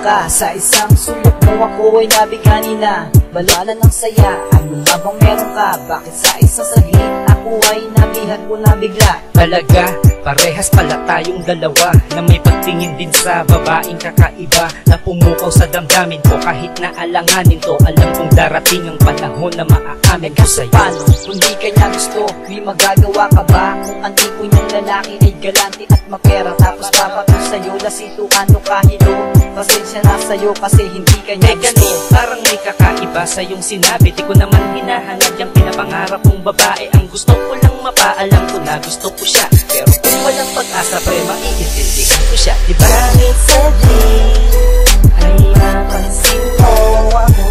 ka sa isang sulok mo, ako ay nabigani na. Balala ng saya, ano nga bang meron ka? Bakit sa isang saglit ako ay nabihan ko na bigla? Talaga, parehas pala tayong dalawa na may pagtingin din sa babaeng kakaiba na pumukaw sa damdamin ko kahit na alanganin to. Alam kong darating ang panahon na maaamin ko sa'yo. Paano kung di kanya gusto? May magagawa ka ba? Kung ang tipo niyang lalaki ay galante at mapera, tapos papato sa'yo lasituan o kahilo, pasensya na sa'yo kasi hindi kanya gusto. Parang may kakaiba sa iyong sinabi. Di ko naman hinahanap yung pinapangarap kong babae. Ang gusto ko lang mapaalam ko na gusto ko siya, pero kung walang pag-asa pre, maiintindihan ko siya, diba? Kahit saglit ay mapansin mo ako,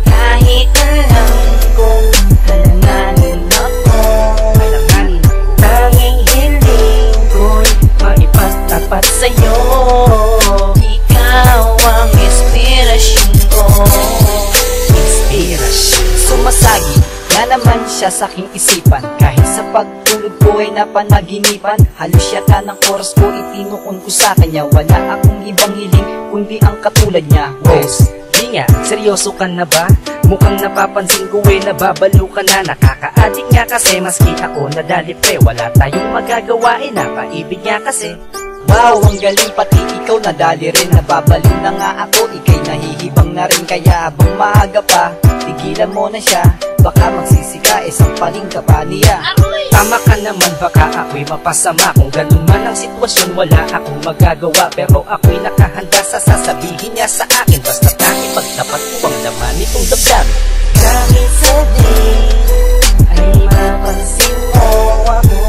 kahit alam kong halanganin ako, tanging hiling ko'y maipagtapat sa'yo. Ikaw ang inspirasyon ko. Sumasagi na naman siya sa aking isipan, kahit sa pagtulog ko ay napanaginipan. Halos yata ng oras ko itinuon ko sa kanya. Wala akong ibang hiling kundi ang katulad niya. Rose, di nga, seryoso ka na ba? Mukhang napapansin ko eh, nababalo ka na. Nakaka-addict nga kasi maski ako nadali pre. Wala tayong magagawa eh, napaibig nga kasi. Wow, ang galing, pati ikaw nadali rin. Nababaliw na nga ako, ikay nahihibang na rin. Kaya habang maaga pa, tigilan mo na siya. Baka magsisika, sampaling ka pa niya. Tama ka naman, baka ako'y mapasama. Kung ganun man ang sitwasyon, wala akong magagawa. Pero ako'y nakahanda sa sasabihin niya sa akin. Basta tayo pagtapat ko ang laman nitong damdamin. Kahit saglit ay mapansin mo ako,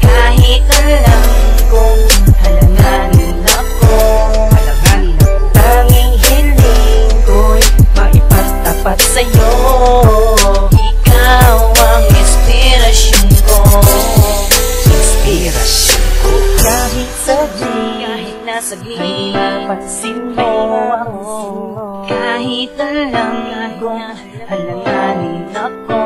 kahit alam kong halanganin ako, tanging hiling ko'y maipagtapat sa'yo. Ikaw ang inspirasyon ko. Inspirasyon ko. Kahit saglit, kahit nasaglit ay mapansin mo ako, kahit alam kong halanganin ako,